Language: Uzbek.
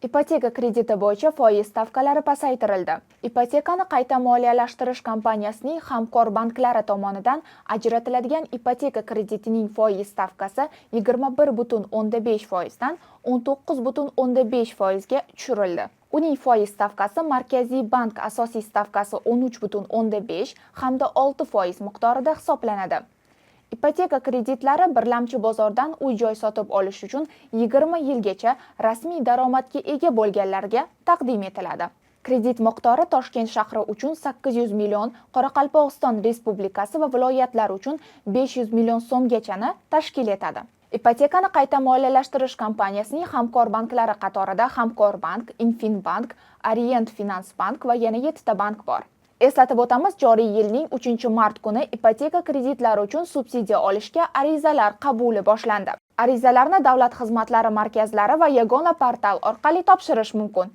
Ipoteka krediti bo'yicha foiz stavkalari pasaytirildi. Ipotekani qayta moliyalashtirish kompaniyasining hamkor banklari tomonidan ajratiladigan ipoteka kreditining foiz stavkasi 21,5% dan 19,5% ga tushirildi. Uning foiz stavkasi Markaziy bank asosiy stavkasi 13,5 hamda 6% miqdorida hisoblanadi. Ipoteka kreditlari birlamchi bozordan uy-joy sotib olish uchun 20 yilgacha rasmiy daromadga ega bo'lganlarga taqdim etiladi. Kredit miqdori Toshkent shahri uchun 800 million, Qoraqalpog'iston Respublikasi va viloyatlar uchun 500 million so'mgachani tashkil etadi. Ipotekani qayta moliyalashtirish kompaniyasining hamkor banklari qatorida Hamkorbank, Infinbank, Orient Finans Bank va yana 7 ta bank bor. Eslatib o'tamiz, joriy yilning 3-mart kuni ipoteka kreditlari uchun subsidiya olishga arizalar qabuli boshlandi. Arizalarni Davlat xizmatlari markazlari va yagona portal orqali topshirish mumkin.